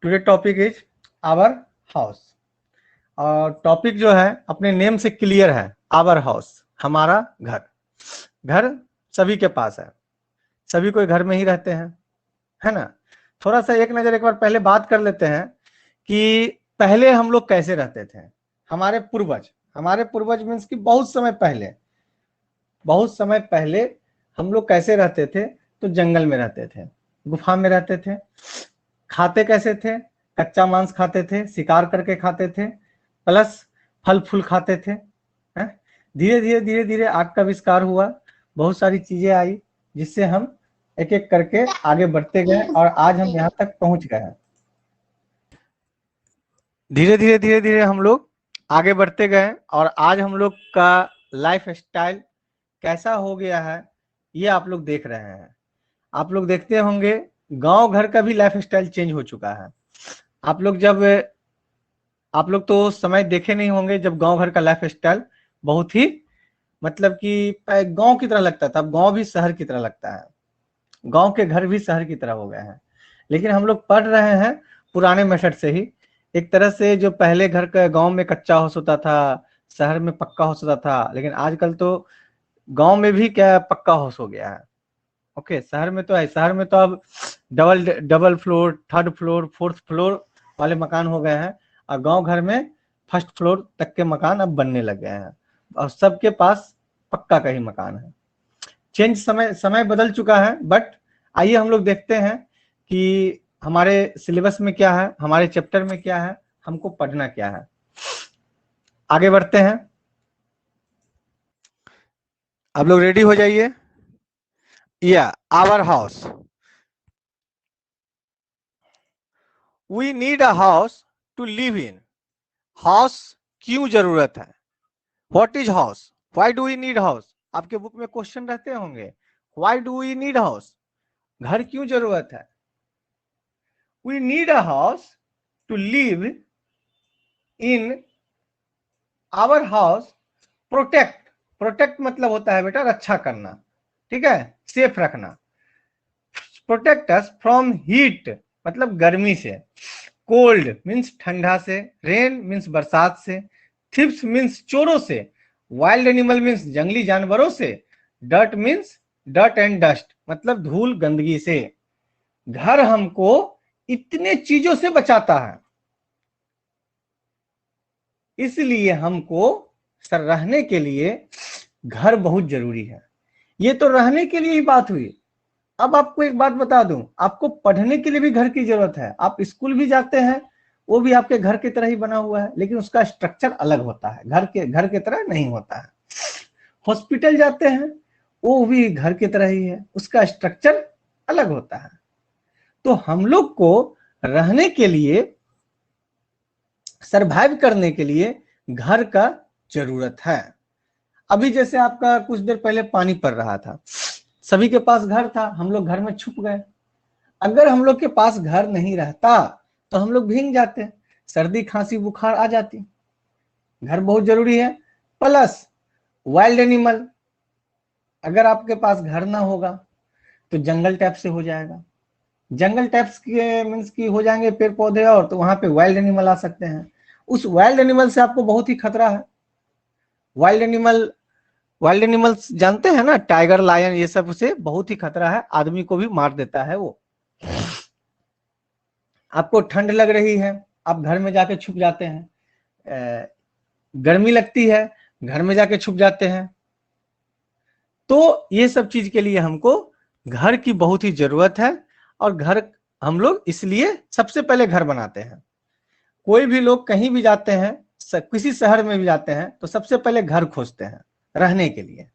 Today topic is our house. और topic जो है अपने नेम से क्लियर है, आवर हाउस, हमारा घर। घर सभी के पास है, सभी कोई घर में ही रहते हैं, है ना। थोड़ा सा एक नजर एक बार पहले बात कर लेते हैं कि पहले हम लोग कैसे रहते थे। हमारे पूर्वज मीन्स कि बहुत समय पहले हम लोग कैसे रहते थे। तो जंगल में रहते थे, गुफा में रहते थे। खाते कैसे थे? कच्चा मांस खाते थे, शिकार करके खाते थे, प्लस फल फूल खाते थे। धीरे धीरे आग का आविष्कार हुआ, बहुत सारी चीजें आई जिससे हम एक एक करके आगे बढ़ते गए और आज हम यहाँ तक पहुंच गए हैं। धीरे धीरे हम लोग आगे बढ़ते गए और आज हम लोग का लाइफ स्टाइल कैसा हो गया है ये आप लोग देख रहे हैं। आप लोग देखते होंगे गांव घर का भी लाइफ स्टाइल चेंज हो चुका है। आप लोग तो समय देखे नहीं होंगे जब गांव घर का लाइफ स्टाइल बहुत ही मतलब कि गांव की तरह लगता था। अब गांव भी शहर की तरह लगता है, गांव के घर भी शहर की तरह हो गए हैं। लेकिन हम लोग पढ़ रहे हैं पुराने मेथड से ही। एक तरह से जो पहले घर का गांव में कच्चा हाउस होता था, शहर में पक्का हाउस होता था, लेकिन आजकल तो गांव में भी क्या पक्का हाउस हो गया है। ओके, शहर में तो है, शहर में तो अब double double floor, third floor, fourth floor वाले मकान हो गए हैं और गांव घर में फर्स्ट फ्लोर तक के मकान अब बनने लग गए हैं और सबके पास पक्का का ही मकान है। चेंज समय समय बदल चुका है। बट आइए हम लोग देखते हैं कि हमारे सिलेबस में क्या है, हमारे चैप्टर में क्या है, हमको पढ़ना क्या है। आगे बढ़ते हैं, आप लोग रेडी हो जाइए। या our house, we need a house to live in. House क्यों जरूरत है? What is house? Why do we need house? आपके बुक में क्वेश्चन रहते होंगे, why do we need house? घर क्यों जरूरत है? We need a house to live in. Our house protect, protect मतलब होता है बेटा रक्षा करना, ठीक है, सेफ रखना। प्रोटेक्ट अस फ्रॉम हीट मतलब गर्मी से, कोल्ड मीन्स ठंडा से, रेन मीन्स बरसात से, थिप्स मीन्स चोरों से, वाइल्ड एनिमल मीन्स जंगली जानवरों से, dirt means dirt and dust मतलब धूल गंदगी से। घर हमको इतने चीजों से बचाता है, इसलिए हमको सर रहने के लिए घर बहुत जरूरी है। ये तो रहने के लिए ही बात हुई। अब आपको एक बात बता दूं, आपको पढ़ने के लिए भी घर की जरूरत है। आप स्कूल भी जाते हैं, वो भी आपके घर की तरह ही बना हुआ है, लेकिन उसका स्ट्रक्चर अलग होता है, घर के तरह नहीं होता है। हॉस्पिटल जाते हैं, वो भी घर की तरह ही है, उसका स्ट्रक्चर अलग होता है। तो हम लोग को रहने के लिए, सरवाइव करने के लिए घर का जरूरत है। अभी जैसे आपका कुछ देर पहले पानी पड़ रहा था, सभी के पास घर था, हम लोग घर में छुप गए। अगर हम लोग के पास घर नहीं रहता तो हम लोग भीग जाते, सर्दी खांसी बुखार आ जाती। घर बहुत जरूरी है। प्लस वाइल्ड एनिमल, अगर आपके पास घर ना होगा तो जंगल टाइप से हो जाएगा। जंगल टाइप्स के मीन्स की हो जाएंगे पेड़ पौधे, और तो वहां पे वाइल्ड एनिमल आ सकते हैं। उस वाइल्ड एनिमल से आपको बहुत ही खतरा है। वाइल्ड एनिमल, वाइल्ड एनिमल्स जानते हैं ना, टाइगर लायन ये सब से बहुत ही खतरा है, आदमी को भी मार देता है वो। आपको ठंड लग रही है, आप घर में जाके छुप जाते हैं। गर्मी लगती है, घर में जाके छुप जाते हैं। तो ये सब चीज के लिए हमको घर की बहुत ही जरूरत है। और घर हम लोग इसलिए सबसे पहले घर बनाते हैं। कोई भी लोग कहीं भी जाते हैं, किसी शहर में भी जाते हैं, तो सबसे पहले घर खोजते हैं रहने के लिए।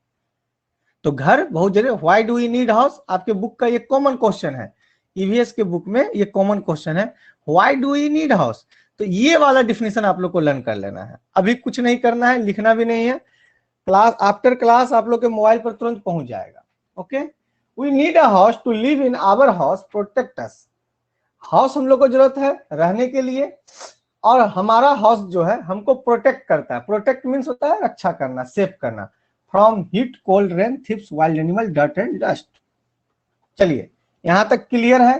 तो घर बहुत जरूरी। Why do we need house आपके बुक का ये कॉमन क्वेश्चन है, ईवीएस के बुक में ये कॉमन क्वेश्चन है, why do we need house. तो ये वाला डिफिनेशन आप लोग को लर्न कर लेना है, अभी कुछ नहीं करना है, लिखना भी नहीं है। क्लास आफ्टर क्लास आप लोग के मोबाइल पर तुरंत पहुंच जाएगा। Okay, we need a house to live in, our house protect us. House हम लोग को जरूरत है रहने के लिए, और हमारा हाउस जो है हमको प्रोटेक्ट करता है। प्रोटेक्ट मीन्स होता है रक्षा करना, सेफ करना, from heat cold rain thief's wild animal dirt and dust. चलिए यहां तक क्लियर है।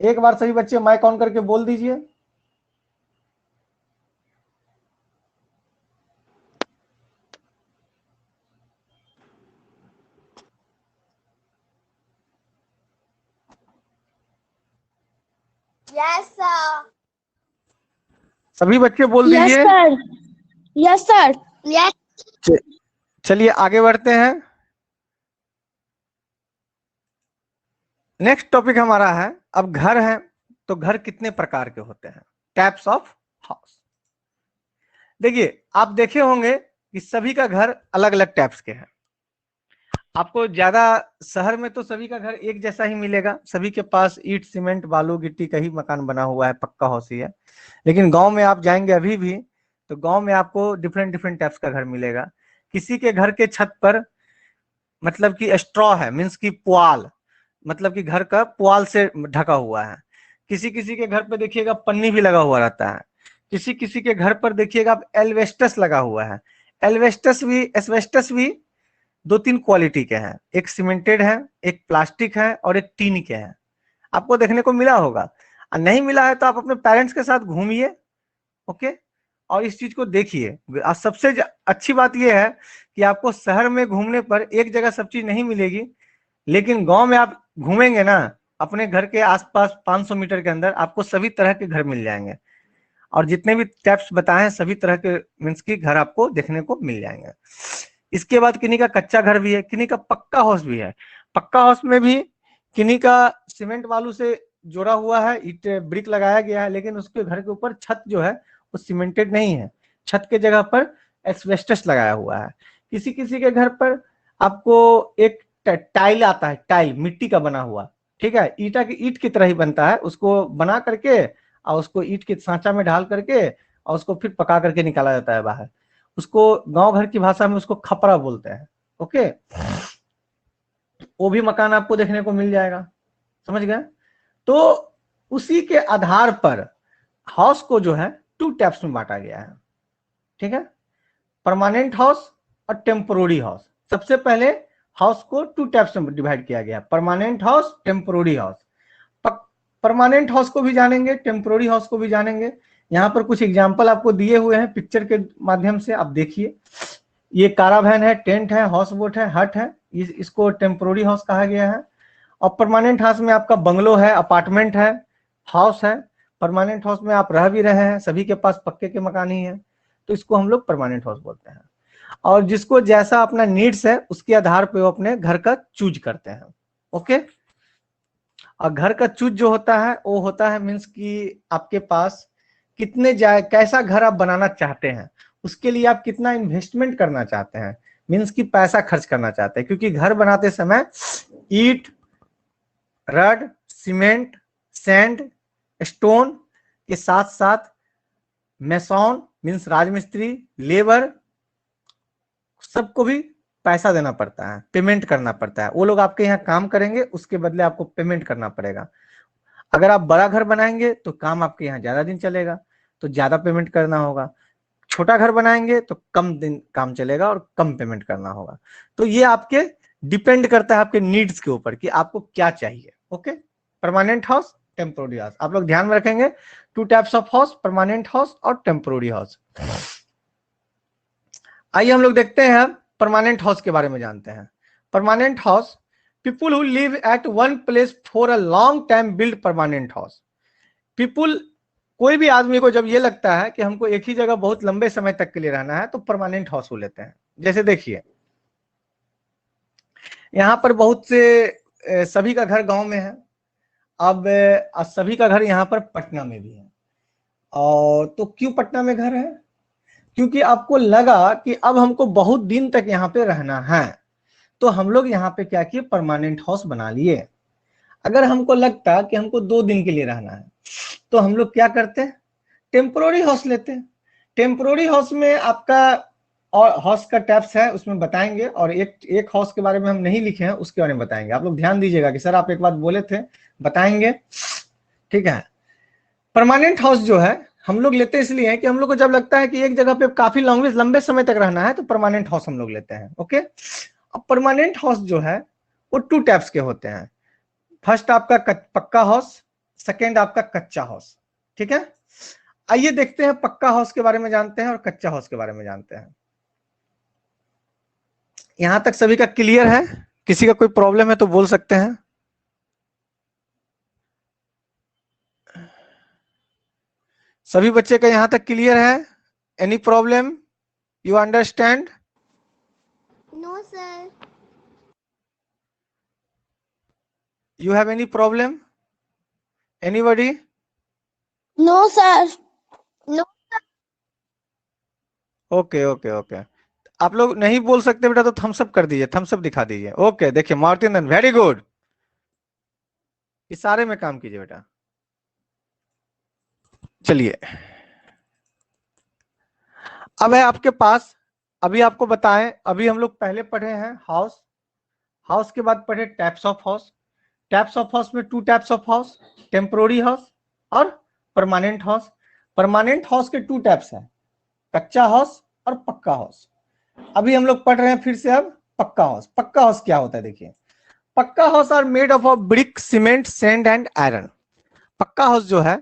एक बार सभी बच्चे माइक ऑन करके बोल दीजिए। Yes sir. सभी बच्चे बोल यस दीजिए। सर। Yes sir. यस। चलिए आगे बढ़ते हैं। नेक्स्ट टॉपिक हमारा है, अब घर है तो घर कितने प्रकार के होते हैं, टाइप्स ऑफ हाउस। देखिए आप देखे होंगे कि सभी का घर अलग अलग टाइप्स के हैं। आपको ज्यादा शहर में तो सभी का घर एक जैसा ही मिलेगा, सभी के पास ईंट सीमेंट बालू गिट्टी का ही मकान बना हुआ है, पक्का हाउस ही है। लेकिन गांव में आप जाएंगे अभी भी तो गांव में आपको डिफरेंट डिफरेंट टाइप्स का घर मिलेगा। किसी के घर के छत पर मतलब कि स्ट्रॉ है, मीन्स की पुआल, मतलब कि घर का पुआल से ढका हुआ है। किसी किसी के घर पर देखिएगा पन्नी भी लगा हुआ रहता है। किसी किसी के घर पर देखिएगा आप एल्वेस्टस लगा हुआ है। एस्वेस्टस भी दो तीन क्वालिटी के हैं, एक सीमेंटेड है, एक प्लास्टिक है और एक टीन के हैं। आपको देखने को मिला होगा, और नहीं मिला है तो आप अपने पेरेंट्स के साथ घूमिए, ओके, और इस चीज को देखिए। सबसे अच्छी बात यह है कि आपको शहर में घूमने पर एक जगह सब चीज नहीं मिलेगी, लेकिन गांव में आप घूमेंगे ना, अपने घर के आसपास 500 मीटर के अंदर आपको सभी तरह के घर मिल जाएंगे। और जितने भी टाइप्स बताए हैं सभी तरह के मीन्स की घर आपको देखने को मिल जाएंगे। इसके बाद किन्हीं का कच्चा घर भी है, किन्हीं का पक्का हाउस भी है। पक्का हाउस में भी किन्हीं का सीमेंट बालू से जोड़ा हुआ है, ईट ब्रिक लगाया गया है, लेकिन उसके घर के ऊपर छत जो है वो सीमेंटेड नहीं है, छत के जगह पर एस्बेस्टस लगाया हुआ है। किसी किसी के घर पर आपको एक टाइल आता है, टाइल मिट्टी का बना हुआ, ठीक है, ईट की तरह ही बनता है, उसको बना करके और उसको ईट के सांचा में ढाल करके और उसको फिर पका करके निकाला जाता है बाहर। उसको गांव घर की भाषा में उसको खपरा बोलते हैं, ओके। वो भी मकान आपको देखने को मिल जाएगा, समझ गए। तो उसी के आधार पर हाउस को जो है टू टाइप्स में बांटा गया है, ठीक है, परमानेंट हाउस और टेम्पोररी हाउस। सबसे पहले हाउस को टू टाइप्स में डिवाइड किया गया, permanent house, temporary house. Permanent house को भी जानेंगे, टेम्पोररी हाउस को भी जानेंगे। यहाँ पर कुछ एग्जाम्पल आपको दिए हुए हैं पिक्चर के माध्यम से, आप देखिए। ये कारावैन है, टेंट है, हाउस बोट है, हट है, इसको टेम्पोररी हाउस कहा गया है। और परमानेंट हाउस में आपका बंगलो है, अपार्टमेंट है, हाउस है। परमानेंट हाउस में आप रह भी रहे हैं, सभी के पास पक्के के मकान ही है, तो इसको हम लोग परमानेंट हाउस बोलते हैं। और जिसको जैसा अपना नीड्स है उसके आधार पे वो अपने घर का चूज करते हैं, ओके। और घर का चूज जो होता है वो होता है मीन्स कि आपके पास कितने जाए, कैसा घर आप बनाना चाहते हैं, उसके लिए आप कितना इन्वेस्टमेंट करना चाहते हैं, मीन्स कि पैसा खर्च करना चाहते हैं। क्योंकि घर बनाते समय ईट, रड, सीमेंट, सैंड, स्टोन के साथ साथ मेसोन मीन्स राजमिस्त्री, लेबर, सबको भी पैसा देना पड़ता है, पेमेंट करना पड़ता है। वो लोग आपके यहाँ काम करेंगे, उसके बदले आपको पेमेंट करना पड़ेगा। अगर आप बड़ा घर बनाएंगे तो काम आपके यहाँ ज्यादा दिन चलेगा, तो ज्यादा पेमेंट करना होगा। छोटा घर बनाएंगे तो कम दिन काम चलेगा और कम पेमेंट करना होगा। तो ये आपके डिपेंड करता है आपके नीड्स के ऊपर कि आपको क्या चाहिए, okay. Permanent house, temporary house, आप लोग ध्यान में रखेंगे, to types of house, permanent house और टेम्पोररी हाउस। आइए हम लोग देखते हैं, परमानेंट हाउस के बारे में जानते हैं। Permanent house, people who live at one place for a long time build permanent house. People, कोई भी आदमी को जब ये लगता है कि हमको एक ही जगह बहुत लंबे समय तक के लिए रहना है तो परमानेंट हाउस वो लेते हैं। जैसे देखिए यहाँ पर बहुत से सभी का घर गांव में है, अब सभी का घर यहाँ पर पटना में भी है। और तो क्यों पटना में घर है? क्योंकि आपको लगा कि अब हमको बहुत दिन तक यहाँ पे रहना है, तो हम लोग यहाँ पे क्या किए, परमानेंट हाउस बना लिए। अगर हमको लगता कि हमको 2 दिन के लिए रहना है तो हम लोग क्या करते हैं, टेम्पोररी हाउस लेते हैं। टेम्पोररी हाउस में आपका और हाउस का टाइप्स है उसमें बताएंगे, और एक हाउस के बारे में हम नहीं लिखे हैं उसके बारे में बताएंगे। आप लोग ध्यान दीजिएगा कि सर आप एक बात बोले थे, बताएंगे, ठीक है। परमानेंट हाउस जो है हम लोग लेते इसलिए हैं कि हम लोग को जब लगता है कि एक जगह पे काफी लंबे समय तक रहना है तो परमानेंट हाउस हम लोग लेते हैं, ओके। अब परमानेंट हाउस जो है वो टू टाइप्स के होते हैं। फर्स्ट आपका पक्का हाउस, सेकेंड आपका कच्चा हाउस। ठीक है, आइए देखते हैं पक्का हाउस के बारे में जानते हैं और कच्चा हाउस के बारे में जानते हैं। यहां तक सभी का क्लियर है? किसी का कोई प्रॉब्लम है तो बोल सकते हैं। सभी बच्चे का यहां तक क्लियर है? Any problem? You understand? No, sir. You have any problem? Anybody? No, sir. No. Okay okay okay, आप लोग नहीं बोल सकते बेटा तो थम्स अप कर दीजिए, थम्स अप दिखा दीजिए। ओके, देखिए मार्टिन, वेरी गुड, इशारे में काम कीजिए बेटा। चलिए, अब है आपके पास, अभी आपको बताएं, अभी हम लोग पहले पढ़े हैं हाउस, हाउस के बाद पढ़े types of house. Types of house में two types of house, temporary house और परमानेंट हाउस। परमानेंट हाउस के टू टाइप्स हैं, कच्चा हाउस और पक्का हाउस। अभी हम लोग पढ़ रहे हैं फिर से अब पक्का हाउस। पक्का हाउस क्या होता है? देखिए, pucca house are made of brick, cement, sand and iron. Pucca house जो है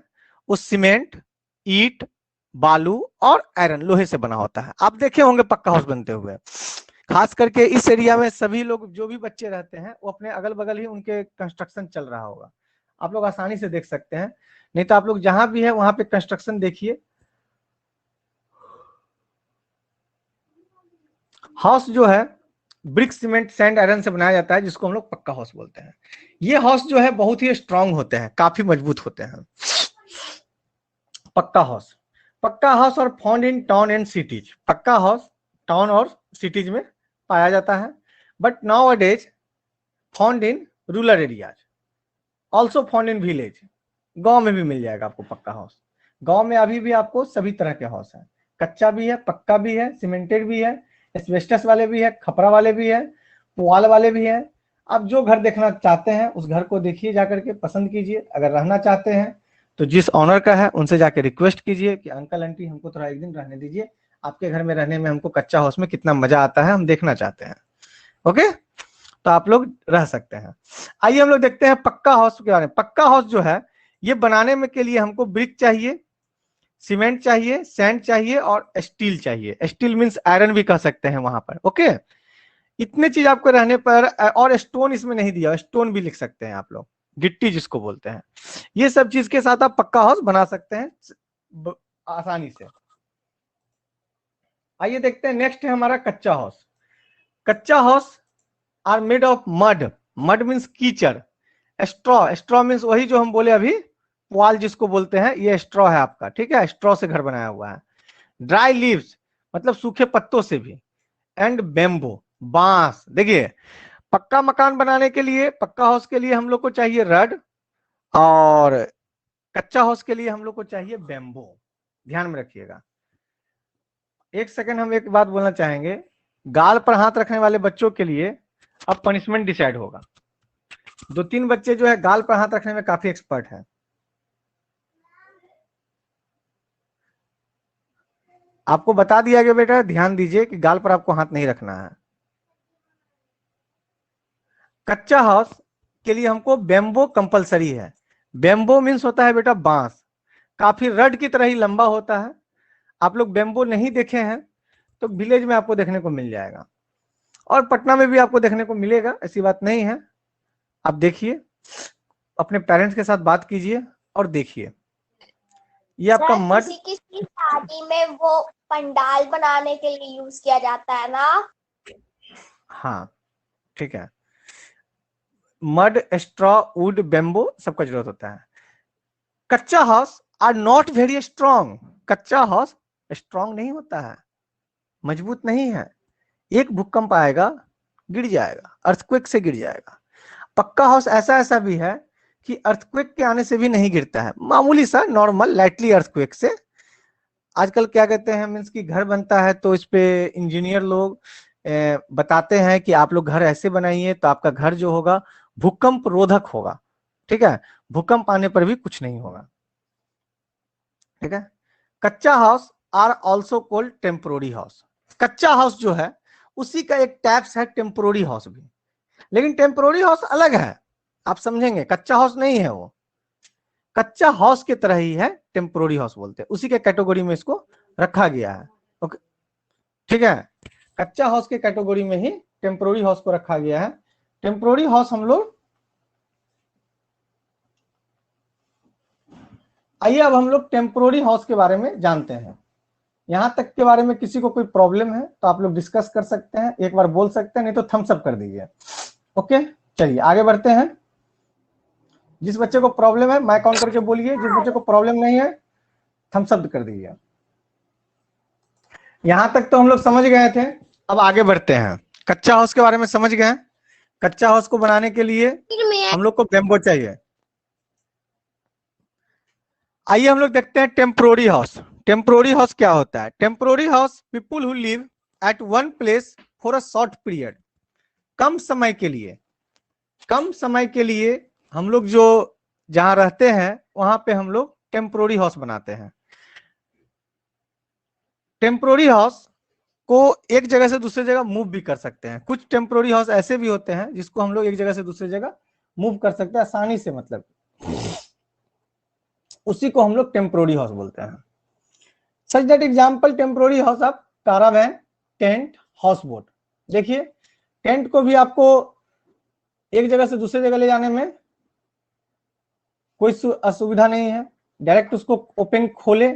वो सीमेंट, ईट, बालू और आयरन, लोहे से बना होता है। आप देखे होंगे पक्का हाउस बनते हुए, खास करके इस एरिया में सभी लोग जो भी बच्चे रहते हैं वो अपने अगल बगल ही उनके कंस्ट्रक्शन चल रहा होगा, आप लोग आसानी से देख सकते हैं। नहीं तो आप लोग जहां भी है वहां पे कंस्ट्रक्शन देखिए। हाउस जो है ब्रिक, सीमेंट, सैंड, आयरन से बनाया जाता है, जिसको हम लोग पक्का हाउस बोलते हैं। ये हाउस जो है बहुत ही स्ट्रांग होते हैं, काफी मजबूत होते हैं। पक्का हाउस, पक्का हाउस और found in town and cities. पक्का हाउस टाउन और सिटीज में पाया जाता है, बट नाउ अडेज found in rural areas, also found in village. गांव में भी मिल जाएगा आपको पक्का हाउस। गांव में अभी भी आपको सभी तरह के हाउस है, कच्चा भी है, पक्का भी है, सीमेंटेड भी है, एस्बेस्टस वाले भी है, खपरा वाले भी है, पुआल वाले भी है। आप जो घर देखना चाहते हैं उस घर को देखिए, जाकर के पसंद कीजिए। अगर रहना चाहते हैं तो जिस ऑनर का है उनसे जाकर रिक्वेस्ट कीजिए कि अंकल आंटी हमको थोड़ा एक दिन रहने दीजिए, आपके घर में रहने में हमको कच्चा हाउस में कितना मजा आता है हम देखना चाहते हैं। ओके, तो आप लोग रह सकते हैं। आइए हम लोग देखते हैं पक्का हाउस के बारे में। पक्का हाउस जो है ये बनाने में के लिए हमको ब्रिक चाहिए, सीमेंट चाहिए, सैंड चाहिए और स्टील चाहिए। स्टील मींस आयरन भी कह सकते हैं वहां पर। ओके, इतने चीज आपको रहने पर, और स्टोन इसमें नहीं दिया, स्टोन भी लिख सकते हैं आप लोग, गिट्टी जिसको बोलते हैं। ये सब चीज के साथ आप पक्का हाउस बना सकते हैं आसानी से। आइए देखते हैं, नेक्स्ट है हमारा कच्चा हाउस। कच्चा house are made of mud, mud means कीचड़, स्ट्रॉ, स्ट्रॉ मीन्स वही जो हम बोले अभी पुआल जिसको बोलते हैं, ये स्ट्रॉ है आपका। ठीक है, स्ट्रॉ से घर बनाया हुआ है। ड्राई लीव्स मतलब सूखे पत्तों से भी, एंड बेम्बो, बांस। देखिए, पक्का मकान बनाने के लिए, पक्का हाउस के लिए हम लोग को चाहिए रड, और कच्चा हाउस के लिए हम लोग को चाहिए बेम्बो। ध्यान में रखिएगा। एक सेकंड, हम एक बात बोलना चाहेंगे, गाल पर हाथ रखने वाले बच्चों के लिए अब पनिशमेंट डिसाइड होगा। दो तीन बच्चे जो है गाल पर हाथ रखने में काफी एक्सपर्ट है, आपको बता दिया गया बेटा, ध्यान दीजिए कि गाल पर आपको हाथ नहीं रखना है। कच्चा हाउस के लिए हमको बेम्बो कंपलसरी है। बेम्बो मीन्स होता है बेटा बांस, काफी रड की तरह ही लंबा होता है। आप लोग बेम्बो नहीं देखे हैं तो विलेज में आपको देखने को मिल जाएगा, और पटना में भी आपको देखने को मिलेगा, ऐसी बात नहीं है। आप देखिए, अपने पेरेंट्स के साथ बात कीजिए और देखिए, ये आपका सर, मड, किसी किसी शादी में वो पंडाल बनाने के लिए यूज किया जाता है ना? हाँ ठीक है, मड, स्ट्रॉ, वुड, बेम्बो सबका जरूरत होता है। Kachcha house are not very strong, कच्चा हाउस स्ट्रॉन्ग नहीं होता है, मजबूत नहीं है। एक भूकंप आएगा गिर जाएगा, अर्थक्वेक से गिर जाएगा। पक्का हाउस ऐसा ऐसा भी है कि अर्थक्वेक के आने से भी नहीं गिरता है, मामूली सा नॉर्मल लाइटली अर्थक्वेक से। आजकल क्या कहते हैं, मीन्स की घर बनता है तो इस पे इंजीनियर लोग बताते हैं कि आप लोग घर ऐसे बनाइए तो आपका घर जो होगा भूकंप रोधक होगा। ठीक है, भूकंप आने पर भी कुछ नहीं होगा। ठीक है, kachcha house are also called temporary house. कच्चा हाउस जो है उसी का एक टाइप्स है टेम्पोररी हाउस भी, लेकिन टेम्पोररी हाउस अलग है, आप समझेंगे, कच्चा हाउस नहीं है वो। कच्चा हाउस की तरह ही है, टेम्पोररी हाउस बोलते हैं, उसी के कैटेगरी में इसको रखा गया है। ओके, ठीक है, कच्चा हाउस के कैटेगरी में ही टेम्पोररी हाउस को रखा गया है। टेम्पोररी हाउस हम लोग, आइए अब हम लोग टेम्पोररी हाउस के बारे में जानते हैं। यहां तक के बारे में किसी को कोई प्रॉब्लम है तो आप लोग डिस्कस कर सकते हैं, एक बार बोल सकते हैं, नहीं तो थम्स अप कर दीजिए। ओके, चलिए आगे बढ़ते हैं। जिस बच्चे को प्रॉब्लम है माइक ऑन करके बोलिए, जिस बच्चे को प्रॉब्लम नहीं है थम्स अप कर दीजिए। यहां तक तो हम लोग समझ गए थे, अब आगे बढ़ते हैं। कच्चा हाउस के बारे में समझ गए। कच्चा हाउस को बनाने के लिए हम लोग को बैम्बो चाहिए। आइए हम लोग देखते हैं टेम्पोररी हाउस। टेम्पोररी हाउस क्या होता है? Temporary house people who live at one place for a short period, कम समय के लिए, कम समय के लिए हम लोग जो जहां रहते हैं वहां पे हम लोग टेम्पोररी हाउस बनाते हैं। टेम्पोररी हाउस को एक जगह से दूसरी जगह मूव भी कर सकते हैं। कुछ टेम्पोररी हाउस ऐसे भी होते हैं जिसको हम लोग एक जगह से दूसरी जगह मूव कर सकते हैं आसानी से, मतलब उसी को हम लोग टेम्पोररी हाउस बोलते हैं। Such that example temporary house of caravan, tent, house boat. देखिए टेंट को भी आपको एक जगह से दूसरी जगह ले जाने में कोई असुविधा नहीं है, डायरेक्ट उसको ओपन खोले,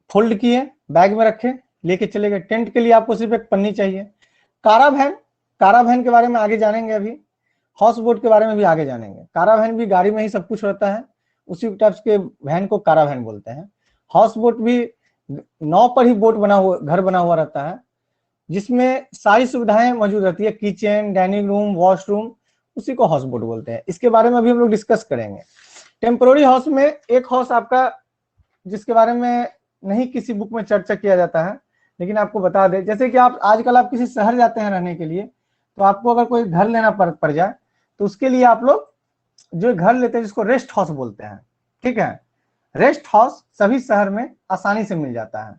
फोल्ड किए, बैग में रखे, लेके चले गए। टेंट के लिए आपको सिर्फ एक पन्नी चाहिए। कारावैन, कारावैन के बारे में आगे जानेंगे अभी, हाउस बोट के बारे में भी आगे जानेंगे। कारावैन भी गाड़ी में ही सब कुछ रहता है, उसी टाइप के वैन को कारावैन बोलते हैं। हाउस बोट भी नाव पर ही बोट बना हुआ, घर बना हुआ रहता है, जिसमें सारी सुविधाएं मौजूद रहती है, किचन, डाइनिंग रूम, वॉशरूम, उसी को हाउस बोट बोलते हैं। इसके बारे में अभी हम लोग डिस्कस करेंगे। टेम्पोररी हाउस में एक हाउस आपका जिसके बारे में नहीं किसी बुक में चर्चा किया जाता है, लेकिन आपको बता दें, जैसे कि आप आजकल आप किसी शहर जाते हैं रहने के लिए, तो आपको अगर कोई घर लेना पड़ जाए तो उसके लिए आप लोग जो घर लेते हैं जिसको रेस्ट हाउस बोलते हैं, ठीक है। रेस्ट हाउस सभी शहर में आसानी से मिल जाता है,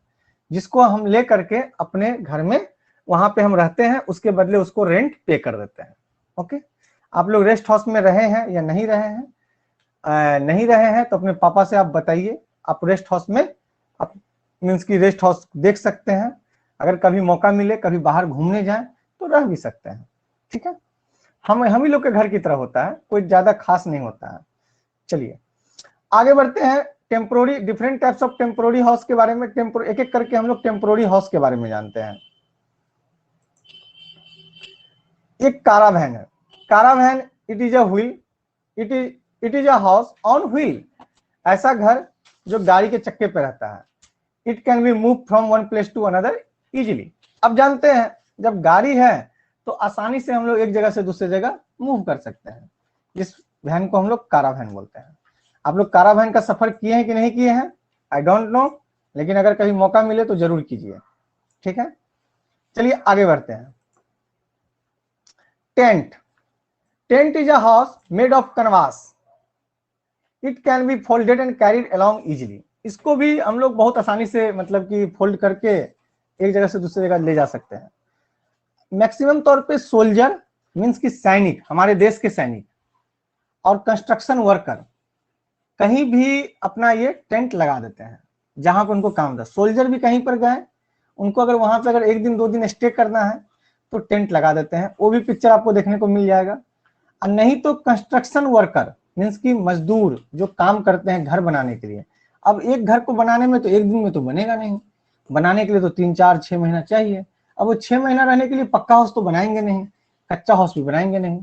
जिसको हम ले करके अपने घर में वहां पे हम रहते हैं, उसके बदले उसको रेंट पे कर देते हैं। ओके, आप लोग रेस्ट हाउस में रहे हैं या नहीं रहे हैं? नहीं रहे हैं तो अपने पापा से आप बताइए, आप रेस्ट हाउस में आप मीन्स की रेस्ट हाउस देख सकते हैं। अगर कभी मौका मिले, कभी बाहर घूमने जाएं तो रह भी सकते हैं, ठीक है। हम ही लोग के घर की तरह होता है, कोई ज्यादा खास नहीं होता है। चलिए आगे बढ़ते हैं। Temporary, different types of temporary house के बारे में एक एक करके हम लोग टेम्पोररी हाउस के बारे में जानते हैं। एक कारावैन है। Caravan it is a wheel, it is a house on wheel, ऐसा घर जो गाड़ी के चक्के पे रहता है। It can be move from one place to another easily. अब जानते हैं जब गाड़ी है तो आसानी से हम लोग एक जगह से दूसरी जगह मूव कर सकते हैं, जिस वैन को हम लोग कारावैन बोलते हैं। आप लोग कारावैन का सफर किए हैं कि नहीं किए हैं आई डोंट नो, लेकिन अगर कभी मौका मिले तो जरूर कीजिए, ठीक है। चलिए आगे बढ़ते हैं। Tent, tent is a house made of canvas, it can B folded and carried along easily. इसको भी हम लोग बहुत आसानी से मतलब कि फोल्ड करके एक जगह से दूसरी जगह ले जा सकते हैं। मैक्सिमम तौर पे सोल्जर मींस की सैनिक, हमारे देश के सैनिक और कंस्ट्रक्शन वर्कर कहीं भी अपना ये टेंट लगा देते हैं जहां पर उनको काम था। सोल्जर भी कहीं पर गए, उनको अगर वहां पे अगर एक दिन दो दिन स्टे करना है तो टेंट लगा देते हैं, वो भी पिक्चर आपको देखने को मिल जाएगा। और नहीं तो कंस्ट्रक्शन वर्कर मीन्स की मजदूर जो काम करते हैं घर बनाने के लिए। अब एक घर को बनाने में तो एक दिन में तो बनेगा नहीं, बनाने के लिए तो 3-4-6 महीना चाहिए। अब वो 6 महीना रहने के लिए पक्का हाउस तो बनाएंगे नहीं, कच्चा हाउस भी बनाएंगे नहीं,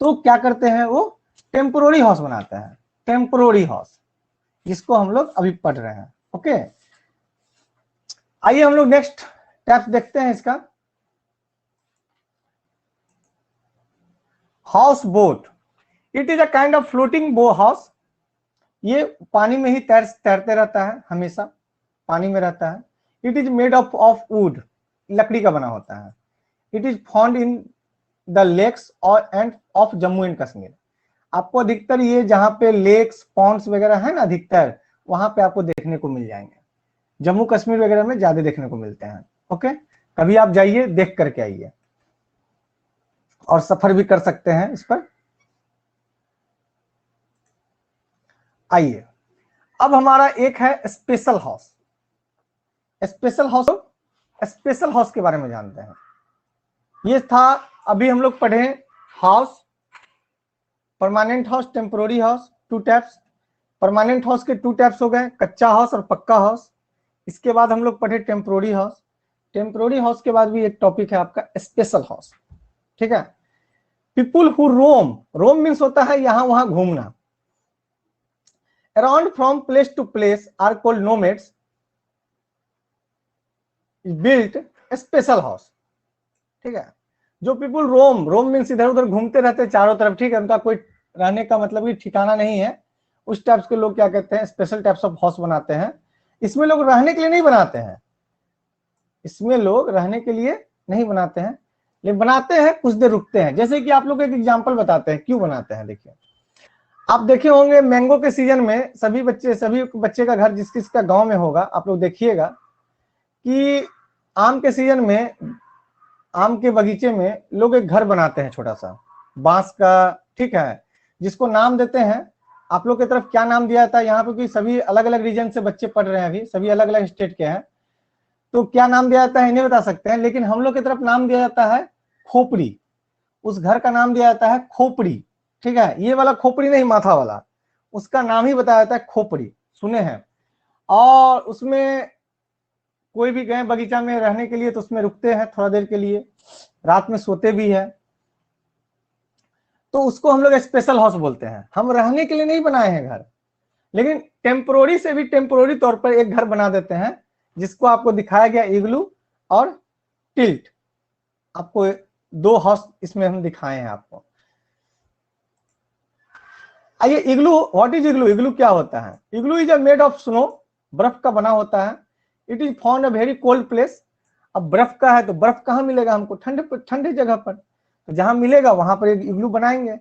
तो क्या करते हैं वो टेम्पोररी हाउस बनाते हैं। टेम्पोररी हाउस जिसको हम लोग अभी पढ़ रहे हैं। ओके, आइए हम लोग नेक्स्ट टैप देखते हैं इसका। House boat, it is a kind of floating बो हाउस, ये पानी में ही तैरते रहता है, हमेशा पानी में रहता है। It is made of wood, लकड़ी का बना होता है। It is found in the lakes और and of Jammu and Kashmir. आपको अधिकतर ये जहां पे लेक्स पॉन्ड्स वगैरह है ना, अधिकतर वहां पे आपको देखने को मिल जाएंगे। जम्मू कश्मीर वगैरह में ज्यादा देखने को मिलते हैं। ओके, कभी आप जाइए देख करके आइए, और सफर भी कर सकते हैं इस पर। आइए अब हमारा एक है स्पेशल हाउस। स्पेशल हाउस के बारे में जानते हैं। ये था अभी हम लोग पढ़े house, permanent house, temporary house, 2 types. Permanent house के 2 टाइप्स हो गए, कच्चा हाउस और पक्का हाउस। इसके बाद हम लोग पढ़े टेम्पोररी हाउस। टेम्पोररी हाउस के बाद भी एक टॉपिक है आपका स्पेशल हाउस, ठीक है। People who roam, roam means होता है यहां वहां घूमना। Around from place to place are called nomads, built special house, ठीक है। जो पीपुल रोम, रोम मीन्स इधर उधर घूमते रहते चारों तरफ, ठीक है, उनका कोई रहने का मतलब ही ठिकाना नहीं है, उस टाइप्स के लोग क्या कहते हैं, स्पेशल टाइप्स ऑफ हाउस बनाते हैं। इसमें लोग रहने के लिए नहीं बनाते हैं, इसमें लोग रहने के लिए नहीं बनाते हैं, लेकिन बनाते हैं, कुछ देर रुकते हैं। जैसे कि आप लोग एक एग्जांपल बताते हैं क्यों बनाते हैं। देखिए आप देखे होंगे मैंगो के सीजन में सभी बच्चे का घर जिस किसका गांव में होगा, आप लोग देखिएगा कि आम के सीजन में आम के बगीचे में लोग एक घर बनाते हैं छोटा सा बांस का, ठीक है, जिसको नाम देते हैं। आप लोग की तरफ क्या नाम दिया जाता है यहाँ पे, कि सभी अलग अलग रीजन से बच्चे पढ़ रहे हैं, अभी सभी अलग अलग स्टेट के हैं, तो क्या नाम दिया जाता है नहीं बता सकते हैं, लेकिन हम लोग की तरफ नाम दिया जाता है खोपड़ी। उस घर का नाम दिया जाता है खोपड़ी, ठीक है। ये वाला खोपड़ी नहीं, माथा वाला, उसका नाम ही बताया जाता है खोपड़ी, सुने हैं। और उसमें कोई भी गए बगीचा में रहने के लिए तो उसमें रुकते हैं थोड़ा देर के लिए, रात में सोते भी है, तो उसको हम लोग स्पेशल हाउस बोलते हैं। हम रहने के लिए नहीं बनाए हैं घर, लेकिन टेम्पोररी से भी टेम्पोररी तौर पर एक घर बना देते हैं, जिसको आपको दिखाया गया इग्लू और टिल्ट। आपको 2 हाउस इसमें हम दिखाए हैं आपको। आइए इग्लू, व्हाट इज इग्लू? इग्लू क्या होता है? Igloo is a made of snow, बर्फ का बना होता है। It is found a very cold place. अब बर्फ का है तो बर्फ कहाँ मिलेगा हमको? ठंडे जगह पर, तो जहां मिलेगा वहां पर एक इग्लू बनाएंगे।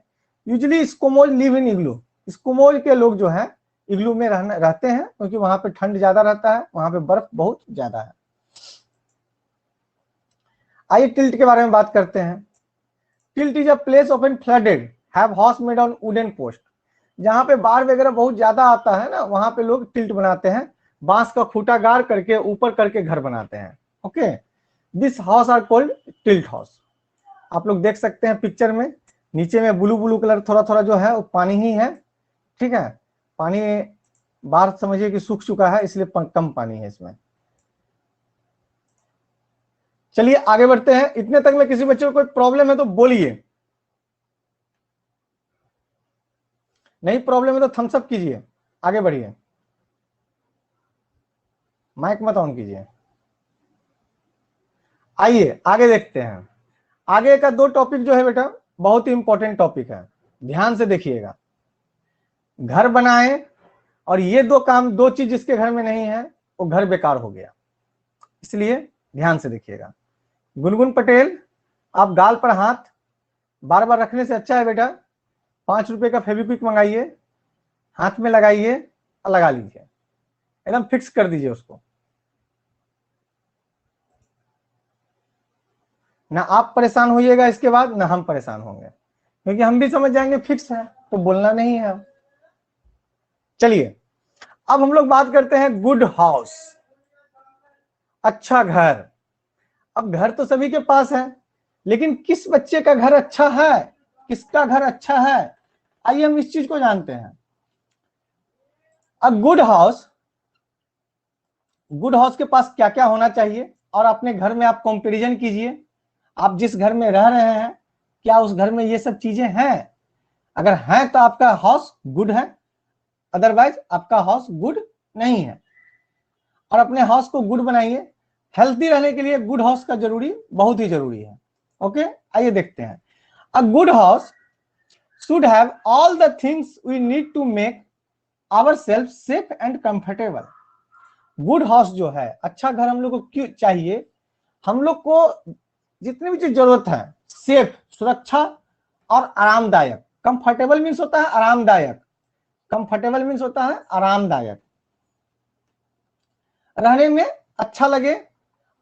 यूजुअली स्कोमोज लिव इन इग्लू, स्कोमोज के लोग जो है इग्लू में रहते हैं, क्योंकि वहां पे ठंड ज्यादा रहता है, वहां पे बर्फ बहुत ज्यादा है। आइए टिल्ट के बारे में बात करते हैं। Tilt is a place often flooded, have house made on wooden post. जहां पे बाढ़ वगैरह बहुत ज्यादा आता है ना, वहां पे लोग टिल्ट बनाते हैं, बांस का खूंटा गाड़ करके ऊपर करके घर बनाते हैं। Okay, this house are called tilt house. आप लोग देख सकते हैं पिक्चर में, नीचे में ब्लू ब्लू कलर थोड़ा थोड़ा जो है वो पानी ही है, ठीक है। पानी बाहर समझिए कि सूख चुका है, इसलिए कम पानी है इसमें। चलिए आगे बढ़ते हैं। इतने तक में किसी बच्चे को कोई प्रॉब्लम है तो बोलिए, नहीं प्रॉब्लम है तो थम्स अप कीजिए, आगे बढ़िए, माइक मत ऑन कीजिए। आइए आगे देखते हैं। आगे का 2 टॉपिक जो है बेटा बहुत ही इंपॉर्टेंट टॉपिक है, ध्यान से देखिएगा। घर बनाए और ये 2 चीज जिसके घर में नहीं है वो घर बेकार हो गया, इसलिए ध्यान से देखिएगा। गुनगुन पटेल, आप गाल पर हाथ बार बार रखने से अच्छा है बेटा 5 रुपए का फेविक्विक मंगाइए, हाथ में लगाइए और लगा लीजिए, एकदम फिक्स कर दीजिए उसको। ना आप परेशान होइएगा इसके बाद, ना हम परेशान होंगे, क्योंकि हम भी समझ जाएंगे फिक्स है तो बोलना नहीं है। चलिए अब हम लोग बात करते हैं गुड हाउस, अच्छा घर। अब घर तो सभी के पास है, लेकिन किस बच्चे का घर अच्छा है, किसका घर अच्छा है, आइए हम इस चीज को जानते हैं। अब गुड हाउस के पास क्या क्या होना चाहिए, और अपने घर में आप कंपैरिजन कीजिए। आप जिस घर में रह रहे हैं क्या उस घर में ये सब चीजें हैं? अगर हैं तो आपका हाउस गुड है, अदरवाइज आपका हाउस गुड नहीं है। और अपने हाउस को गुड बनाइए। हेल्थी रहने के लिए गुड हाउस का जरूरी, बहुत ही जरूरी है। ओके, आइए देखते हैं। A good house should have all the things we need to make ourself safe and comfortable. Good house जो है, अच्छा घर हम लोग को क्यों चाहिए? हम लोग को जितनी भी चीज जरूरत है, सेफ, सुरक्षा और आरामदायक। कंफर्टेबल मीन्स होता है आरामदायक, कंफर्टेबल मीन्स होता है आरामदायक, रहने में अच्छा लगे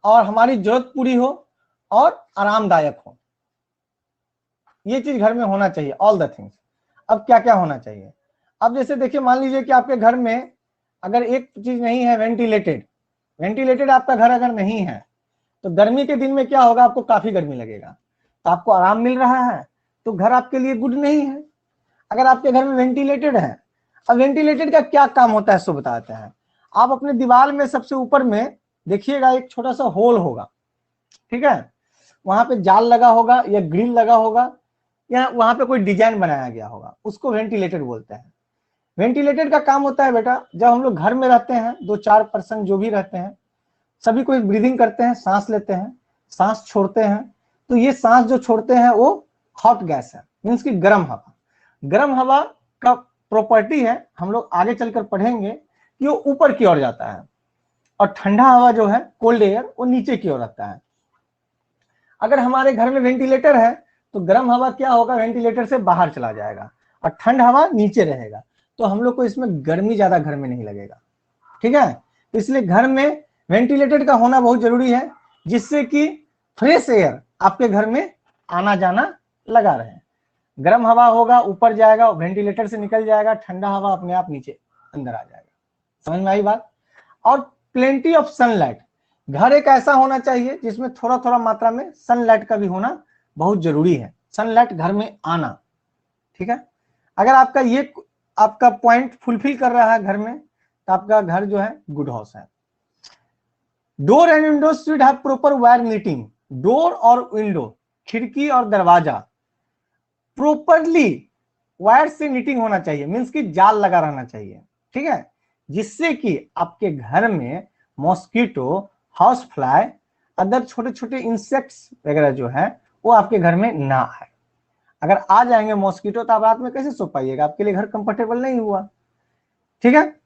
और हमारी जरूरत पूरी हो और आरामदायक हो, ये चीज घर में होना चाहिए, ऑल द थिंग्स। अब क्या क्या होना चाहिए? अब जैसे देखिए, मान लीजिए कि आपके घर में अगर एक चीज नहीं है, वेंटिलेटेड आपका घर अगर नहीं है, तो गर्मी के दिन में क्या होगा, आपको काफी गर्मी लगेगा, तो आपको आराम मिल रहा है तो घर आपके लिए गुड नहीं है। अगर आपके घर में वेंटिलेटेड है, अब वेंटिलेटेड का क्या काम होता है सो बताते हैं। आप अपने दीवार में सबसे ऊपर में देखिएगा एक छोटा सा होल होगा, ठीक है, वहां पे जाल लगा होगा या ग्रिल लगा होगा या वहां पे कोई डिजाइन बनाया गया होगा, उसको वेंटिलेटेड बोलते हैं। वेंटिलेटेड का काम होता है बेटा, जब हम लोग घर में रहते हैं, 2-4 पर्सन जो भी रहते हैं, सभी कोई ब्रीदिंग करते हैं, सांस लेते हैं, सांस छोड़ते हैं, तो ये सांस जो छोड़ते हैं वो हॉट गैस है, मीन्स की गर्म हवा। गर्म हवा का प्रॉपर्टी है, हम लोग आगे चलकर पढ़ेंगे कि वो ऊपर की ओर जाता है, और ठंडा हवा जो है कोल्ड एयर वो नीचे की ओर आता है। अगर हमारे घर में वेंटिलेटर है तो गर्म हवा क्या होगा, वेंटिलेटर से बाहर चला जाएगा और ठंड हवा नीचे रहेगा, तो हम लोग को इसमें गर्मी ज्यादा घर में नहीं लगेगा, ठीक है। तो इसलिए घर में वेंटिलेटेड का होना बहुत जरूरी है, जिससे कि फ्रेश एयर आपके घर में आना जाना लगा रहे। गर्म हवा होगा ऊपर जाएगा, वेंटिलेटर से निकल जाएगा, ठंडा हवा अपने आप नीचे अंदर आ जाएगा। समझ में आई बात। और प्लेंटी ऑफ सनलाइट, घर एक ऐसा होना चाहिए जिसमें थोड़ा थोड़ा मात्रा में सनलाइट का भी होना बहुत जरूरी है, सनलाइट घर में आना, ठीक है। अगर आपका ये आपका पॉइंट फुलफिल कर रहा है घर में, तो आपका घर जो है गुड हाउस है। Door and window should have proper wire knitting, door और विंडो, खिड़की और दरवाजा प्रॉपरली वायर से नीटिंग होना चाहिए, मीन्स की जाल लगा रहना चाहिए, ठीक है, जिससे कि आपके घर में मॉस्किटो, हाउस फ्लाई, अदर छोटे छोटे इंसेक्ट्स वगैरह जो है वो आपके घर में ना आए। अगर आ जाएंगे मॉस्किटो तो आप रात में कैसे सो पाइएगा, आपके लिए घर कंफर्टेबल नहीं हुआ, ठीक है।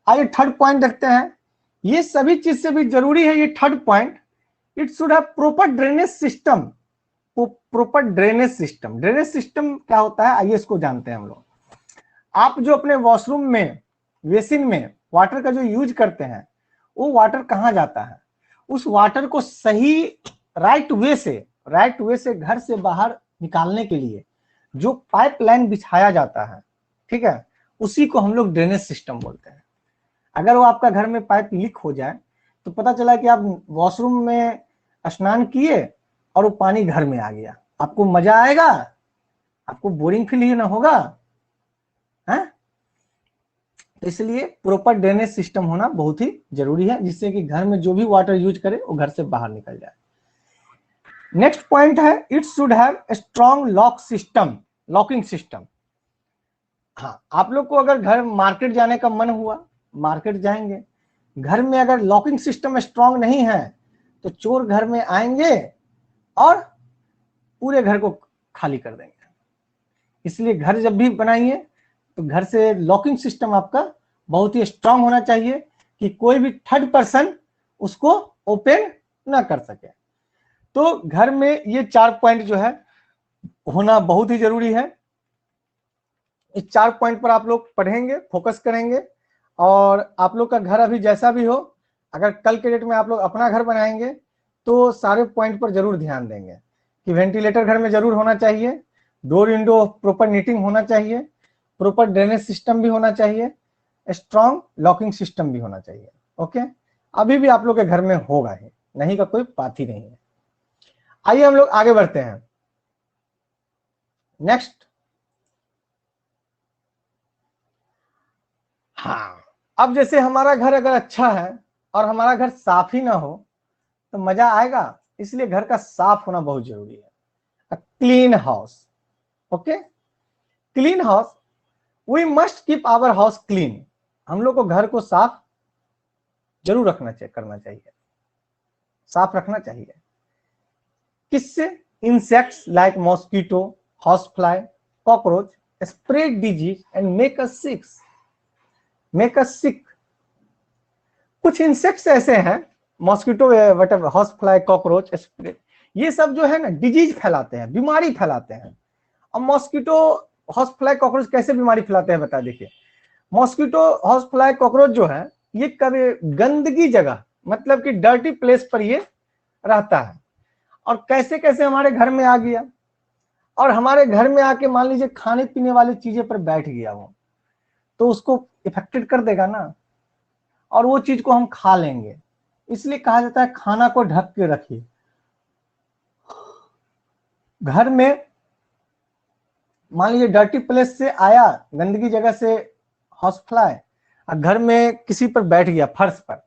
आइए थर्ड पॉइंट देखते हैं, ये सभी चीज से भी जरूरी है ये third point, it should have proper drainage system. Proper drainage system, drainage system क्या होता है आइए इसको जानते हैं हम लोग। आप जो अपने वॉशरूम में, बेसिन में वाटर का जो यूज करते हैं, वो वाटर कहाँ जाता है, उस वाटर को सही राइट वे से घर से बाहर निकालने के लिए जो पाइपलाइन बिछाया जाता है, ठीक है, उसी को हम लोग ड्रेनेज सिस्टम बोलते हैं। अगर वो आपका घर में पाइप लीक हो जाए तो पता चला कि आप वॉशरूम में स्नान किए और वो पानी घर में आ गया, आपको मजा आएगा, आपको बोरिंग फील ही ना होगा, है। तो इसलिए प्रॉपर ड्रेनेज सिस्टम होना बहुत ही जरूरी है, जिससे कि घर में जो भी वाटर यूज करे वो घर से बाहर निकल जाए। नेक्स्ट पॉइंट है, it should have strong locking system. हाँ, आप लोग को अगर घर मार्केट जाने का मन हुआ, मार्केट जाएंगे, घर में अगर लॉकिंग सिस्टम स्ट्रॉन्ग नहीं है तो चोर घर में आएंगे और पूरे घर को खाली कर देंगे। इसलिए घर जब भी बनाइए तो घर से लॉकिंग सिस्टम आपका बहुत ही स्ट्रांग होना चाहिए कि कोई भी थर्ड पर्सन उसको ओपन ना कर सके। तो घर में ये 4 पॉइंट जो है होना बहुत ही जरूरी है। इस 4 पॉइंट पर आप लोग पढ़ेंगे, फोकस करेंगे, और आप लोग का घर अभी जैसा भी हो, अगर कल के डेट में आप लोग अपना घर बनाएंगे तो सारे पॉइंट पर जरूर ध्यान देंगे कि वेंटिलेटर घर में जरूर होना चाहिए, डोर विंडो प्रॉपर नीटिंग होना चाहिए, प्रॉपर ड्रेनेज सिस्टम भी होना चाहिए, स्ट्रॉन्ग लॉकिंग सिस्टम भी होना चाहिए। ओके, अभी भी आप लोग के घर में होगा ही, नहीं का कोई बात ही नहीं है। आइए हम लोग आगे बढ़ते हैं। नेक्स्ट, हाँ, अब जैसे हमारा घर अगर अच्छा है और हमारा घर साफ ही ना हो तो मजा आएगा, इसलिए घर का साफ होना बहुत जरूरी है। Clean house, okay, clean house, we must keep our house clean. हम लोग को घर को साफ जरूर रखना चाहिए, करना चाहिए, साफ रखना चाहिए। किससे? Insects like mosquito, house fly, cockroach spread disease and make us sick. कुछ इंसेक्ट्स ऐसे हैं, mosquito, whatever, house fly, cockroach, spread, ये सब जो है ना डिजीज फैलाते हैं, बीमारी फैलाते हैं। अब मॉस्किटो, हाउस फ्लाई, कॉकरोच कैसे बीमारी फैलाते हैं बता। देखिए, मॉस्किटो, हाउस फ्लाई, कॉकरोच जो है ये कभी गंदगी जगह, मतलब कि डर्टी प्लेस पर ये रहता है, और कैसे कैसे हमारे घर में आ गया, और हमारे घर में आके मान लीजिए खाने पीने वाली चीजें पर बैठ गया वो, तो उसको इफेक्टेड कर देगा ना, और वो चीज को हम खा लेंगे। इसलिए कहा जाता है खाना को ढक के रखिए। घर में मान लीजिए डर्टी प्लेस से आया, गंदगी जगह से हाउस फ्लाई, और घर में किसी पर बैठ गया फर्श पर,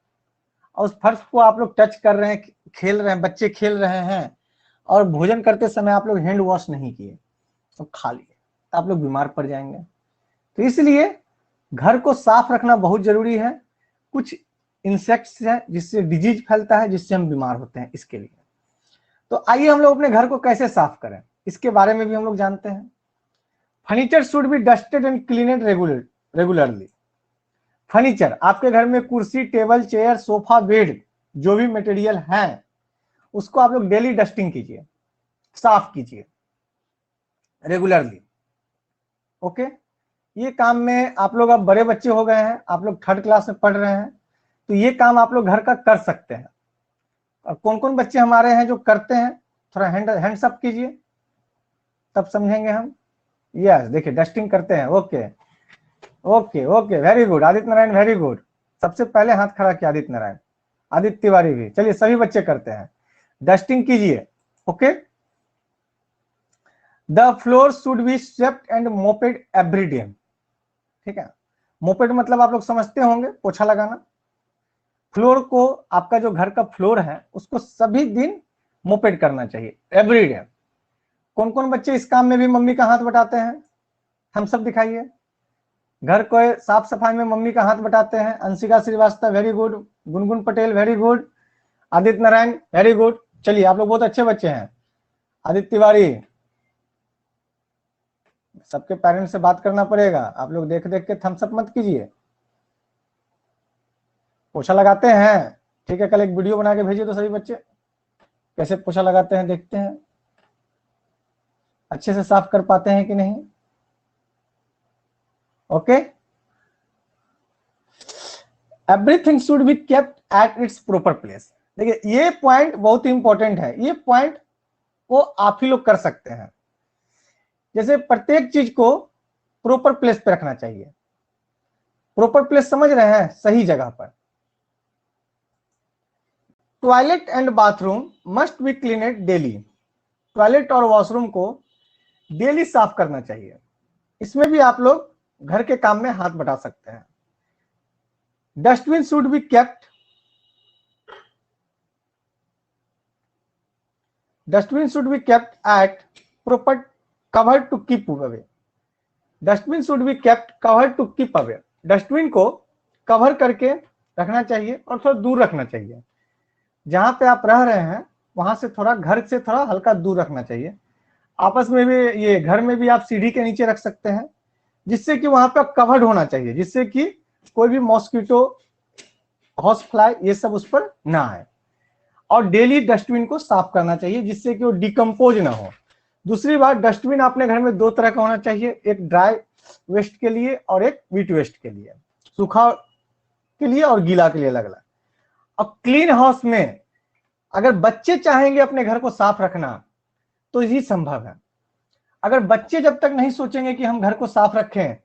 और उस फर्श को आप लोग टच कर रहे हैं, खेल रहे हैं, बच्चे खेल रहे हैं, और भोजन करते समय आप लोग हैंड वॉश नहीं किए तो खा लिए, तो आप लोग बीमार पड़ जाएंगे। तो इसलिए घर को साफ रखना बहुत जरूरी है। कुछ इंसेक्ट्स हैं जिससे डिजीज फैलता है, जिससे हम बीमार होते हैं, इसके लिए। तो आइए हम लोग अपने घर को कैसे साफ करें, इसके बारे में भी हम लोग जानते हैं। Furniture should be dusted and cleaned regularly. Furniture, आपके घर में कुर्सी, टेबल, चेयर, सोफा, बेड, जो भी मटेरियल है, उसको आप लोग डेली डस्टिंग कीजिए, साफ कीजिए रेगुलरली। ओके, ये काम में आप लोग अब बड़े बच्चे हो गए हैं, आप लोग 3rd क्लास में पढ़ रहे हैं, तो ये काम आप लोग घर का कर सकते हैं। और कौन कौन बच्चे हमारे हैं जो करते हैं, थोड़ा हैंड्स अप कीजिए, तब समझेंगे हम। यस, देखिए डस्टिंग करते हैं। Okay okay okay, very good Aditya Narayan, very good. सबसे पहले हाथ खड़ा किया आदित्य नारायण, आदित्य तिवारी भी। चलिए सभी बच्चे करते हैं, डस्टिंग कीजिए। Okay, the floor should be swept and moped every day. ठीक है, मोपेड मतलब आप लोग समझते होंगे, पोछा लगाना। फ्लोर को, आपका जो घर का फ्लोर है, उसको सभी दिन मोपेड करना चाहिए, एवरी डे। कौन कौन बच्चे इस काम में भी मम्मी का हाथ बटाते हैं, हम सब दिखाइए। घर को साफ सफाई में मम्मी का हाथ बटाते हैं। Anshika Srivastava, very good. Gungun Patel, very good. Aditya Narayan, very good. चलिए, आप लोग बहुत अच्छे बच्चे हैं। आदित्य तिवारी, सबके पेरेंट्स से बात करना पड़ेगा, आप लोग देख देख के थम्स अप मत कीजिए। पोछा लगाते हैं, ठीक है, कल एक वीडियो बना के भेजिए तो सभी बच्चे कैसे पोछा लगाते हैं, देखते हैं अच्छे से साफ कर पाते हैं कि नहीं। Okay, everything should be kept at its proper place. देखिए, ये पॉइंट बहुत इंपॉर्टेंट है, ये पॉइंट को आप ही लोग कर सकते हैं। जैसे प्रत्येक चीज को प्रॉपर प्लेस पे रखना चाहिए। प्रॉपर प्लेस समझ रहे हैं, सही जगह पर। Toilet and bathroom must be cleaned daily. Toilet और वॉशरूम को डेली साफ करना चाहिए। इसमें भी आप लोग घर के काम में हाथ बटा सकते हैं। Dustbin should be kept, dustbin should be kept at proper cover to keep away. Dustbin should be kept cover to keep away. Dustbin को कवर करके रखना चाहिए और थोड़ा दूर रखना चाहिए। जहां पे आप रह रहे हैं वहां से थोड़ा, घर से थोड़ा हल्का दूर रखना चाहिए। आपस में भी, ये घर में भी आप सीढ़ी के नीचे रख सकते हैं, जिससे कि वहां पे कवर्ड होना चाहिए, जिससे कि कोई भी मॉस्किटो, हाउस फ्लाई, ये सब उस पर ना आए। और डेली डस्टबिन को साफ करना चाहिए, जिससे कि वो डिकम्पोज ना हो। दूसरी बात, डस्टबिन अपने घर में 2 तरह का होना चाहिए, एक ड्राई वेस्ट के लिए और एक वीट वेस्ट के लिए, सूखा के लिए और गीला के लिए अलग अलग। अब क्लीन हाउस में अगर बच्चे चाहेंगे अपने घर को साफ रखना तो ये संभव है। अगर बच्चे जब तक नहीं सोचेंगे कि हम घर को साफ रखें,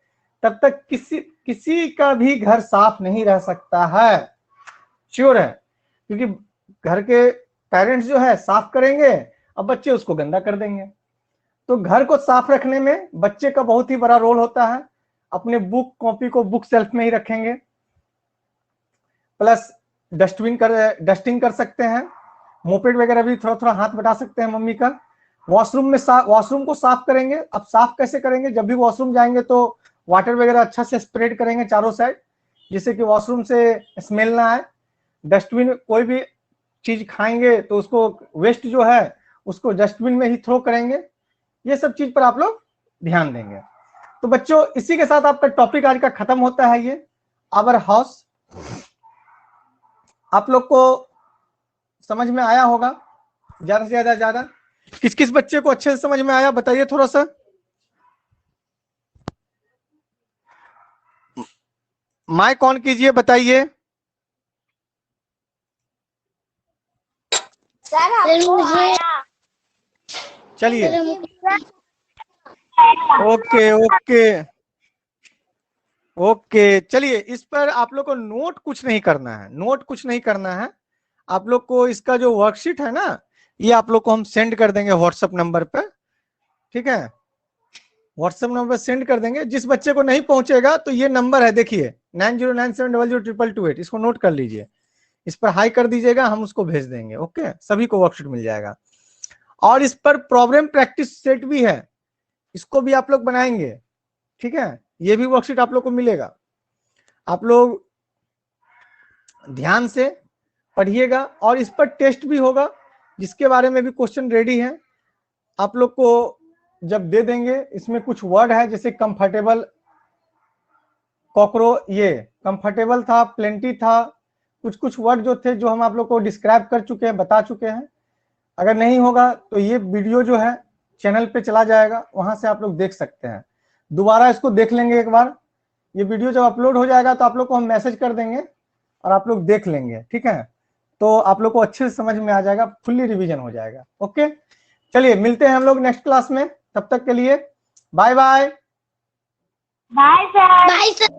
तब तक किसी का भी घर साफ नहीं रह सकता है। श्योर है, क्योंकि घर के पेरेंट्स जो है साफ करेंगे, अब बच्चे उसको गंदा कर देंगे। तो घर को साफ रखने में बच्चे का बहुत ही बड़ा रोल होता है। अपने बुक कॉपी को बुक शेल्फ में ही रखेंगे, प्लस डस्टिंग कर सकते हैं। मोपेड वगैरह भी थोड़ा थोड़ा हाथ बटा सकते हैं मम्मी का। वॉशरूम में वॉशरूम को साफ करेंगे। अब साफ कैसे करेंगे, जब भी वॉशरूम जाएंगे तो वाटर वगैरह अच्छा से स्प्रेड करेंगे चारों साइड, जिससे कि वॉशरूम से स्मेल ना आए। डस्टबिन, कोई भी चीज खाएंगे तो उसको, वेस्ट जो है उसको डस्टबिन में ही थ्रो करेंगे। ये सब चीज पर आप लोग ध्यान देंगे। तो बच्चों, इसी के साथ आपका टॉपिक आज का खत्म होता है। ये आवर हाउस आप लोग को समझ में आया होगा, ज्यादा से ज्यादा। किस किस बच्चे को अच्छे से समझ में आया, बताइए थोड़ा सा। माइक ऑन कीजिए, बताइए। सर हमको आया। चलिए, ओके ओके ओके, चलिए इस पर आप लोग को नोट कुछ नहीं करना है, नोट कुछ नहीं करना है। आप लोग को इसका जो वर्कशीट है ना, ये आप लोग को हम सेंड कर देंगे व्हाट्सएप नंबर पर, ठीक है। व्हाट्सएप नंबर सेंड कर देंगे। जिस बच्चे को नहीं पहुंचेगा तो ये नंबर है, देखिए 9097000228, इसको नोट कर लीजिए। इस पर हाई कर दीजिएगा, हम उसको भेज देंगे। ओके, सभी को वर्कशीट मिल जाएगा। और इस पर प्रॉब्लम प्रैक्टिस सेट भी है, इसको भी आप लोग बनाएंगे, ठीक है। ये भी वर्कशीट आप लोग को मिलेगा। आप लोग ध्यान से पढ़िएगा। और इस पर टेस्ट भी होगा, जिसके बारे में भी क्वेश्चन रेडी है, आप लोग को जब दे देंगे। इसमें कुछ वर्ड है जैसे कंफर्टेबल, कॉकरो, ये कंफर्टेबल था, प्लेंटी था, कुछ कुछ वर्ड जो थे जो हम आप लोग को डिस्क्राइब कर चुके हैं, बता चुके हैं। अगर नहीं होगा तो ये वीडियो जो है चैनल पे चला जाएगा, वहां से आप लोग देख सकते हैं। दोबारा इसको देख लेंगे एक बार। ये वीडियो जब अपलोड हो जाएगा तो आप लोग को हम मैसेज कर देंगे और आप लोग देख लेंगे, ठीक है। तो आप लोग को अच्छे से समझ में आ जाएगा, फुल्ली रिवीजन हो जाएगा। ओके, चलिए मिलते हैं हम लोग नेक्स्ट क्लास में। तब तक के लिए बाय बाय। Bye sir.